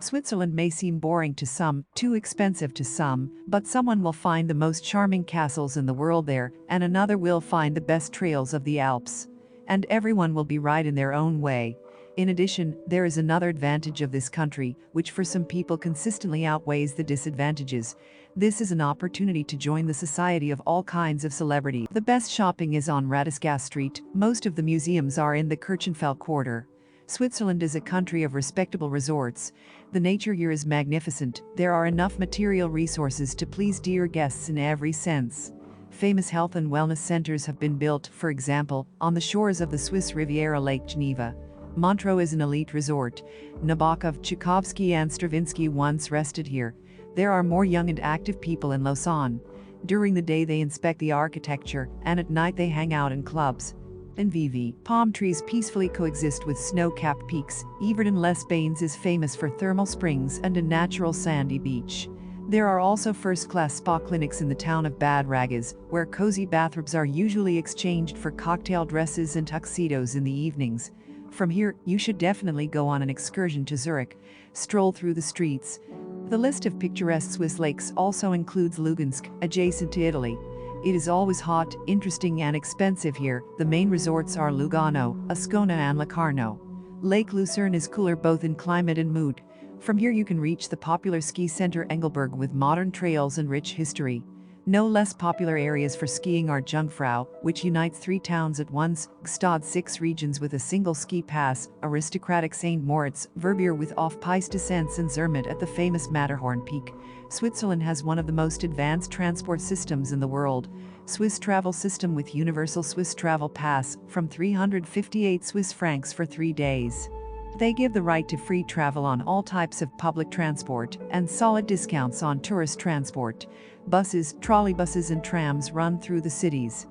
Switzerland may seem boring to some, too expensive to some, but someone will find the most charming castles in the world there, and another will find the best trails of the Alps. And everyone will be right in their own way. In addition, there is another advantage of this country, which for some people consistently outweighs the disadvantages. This is an opportunity to join the society of all kinds of celebrity. The best shopping is on Radisgas Street. Most of the museums are in the Kirchenfeld quarter. Switzerland is a country of respectable resorts. The nature here is magnificent. There are enough material resources to please dear guests in every sense. Famous health and wellness centers have been built, for example, on the shores of the Swiss Riviera Lake Geneva. Montreux is an elite resort. Nabokov, Tchaikovsky and Stravinsky once rested here. There are more young and active people in Lausanne. During the day they inspect the architecture, and at night they hang out in clubs. In Vevey, palm trees peacefully coexist with snow-capped peaks. Yverdon-les-Bains is famous for thermal springs and a natural sandy beach. There are also first-class spa clinics in the town of Bad Ragaz, where cozy bathrobes are usually exchanged for cocktail dresses and tuxedos in the evenings. From here, you should definitely go on an excursion to Zurich, stroll through the streets. The list of picturesque Swiss lakes also includes Lugansk, adjacent to Italy. It is always hot, interesting and expensive here. The main resorts are Lugano, Ascona and Locarno. Lake Lucerne is cooler both in climate and mood. From here you can reach the popular ski center Engelberg with modern trails and rich history. No less popular areas for skiing are Jungfrau, which unites 3 towns at once, Gstaad 6 regions with a single ski pass, aristocratic St. Moritz, Verbier with off-piste descents and Zermatt at the famous Matterhorn Peak. Switzerland has one of the most advanced transport systems in the world. Swiss travel system with Universal Swiss Travel Pass, from 358 Swiss francs for 3 days. They give the right to free travel on all types of public transport and solid discounts on tourist transport. Buses, trolleybuses and trams run through the cities.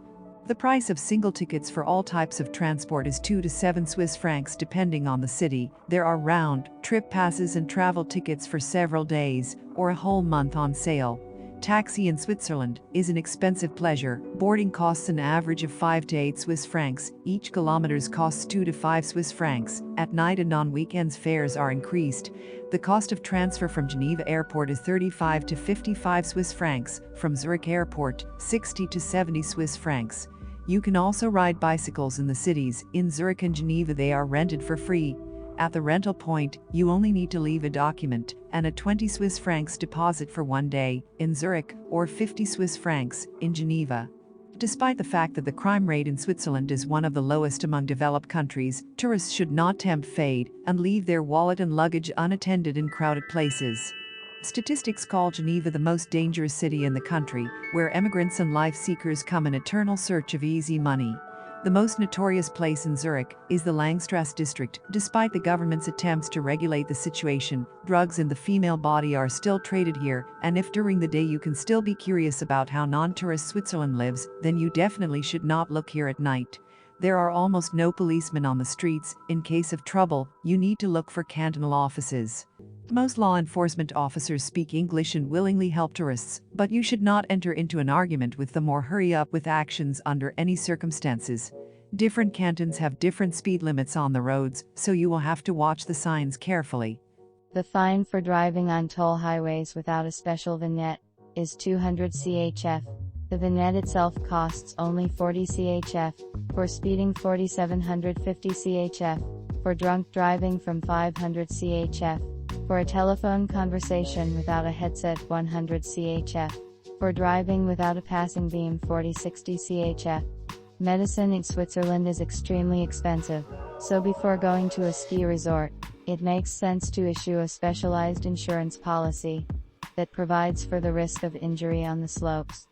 The price of single tickets for all types of transport is 2 to 7 Swiss francs depending on the city. There are round-trip passes and travel tickets for several days or a whole month on sale. Taxi in Switzerland is an expensive pleasure. Boarding costs an average of 5 to 8 Swiss francs. Each kilometers costs 2 to 5 Swiss francs. At night and on weekends fares are increased. The cost of transfer from Geneva Airport is 35 to 55 Swiss francs. From Zurich Airport, 60 to 70 Swiss francs. You can also ride bicycles in the cities. In Zurich and Geneva they are rented for free. At the rental point, you only need to leave a document and a 20 Swiss francs deposit for 1 day in Zurich or 50 Swiss francs in Geneva. Despite the fact that the crime rate in Switzerland is one of the lowest among developed countries, tourists should not tempt fate and leave their wallet and luggage unattended in crowded places. Statistics call Geneva the most dangerous city in the country, where emigrants and life seekers come in eternal search of easy money. The most notorious place in Zurich is the Langstrasse district. Despite the government's attempts to regulate the situation, drugs in the female body are still traded here, and if during the day you can still be curious about how non-tourist Switzerland lives, then you definitely should not look here at night. There are almost no policemen on the streets. In case of trouble, you need to look for cantonal offices. Most law enforcement officers speak English and willingly help tourists, but you should not enter into an argument with them or hurry up with actions under any circumstances. Different cantons have different speed limits on the roads, so you will have to watch the signs carefully. The fine for driving on toll highways without a special vignette is 200 CHF. The vignette itself costs only 40 CHF, for speeding 4750 CHF, for drunk driving from 500 CHF. For a telephone conversation without a headset 100 CHF. For driving without a passing beam 40-60 CHF. Medicine in Switzerland is extremely expensive, so before going to a ski resort, it makes sense to issue a specialized insurance policy that provides for the risk of injury on the slopes.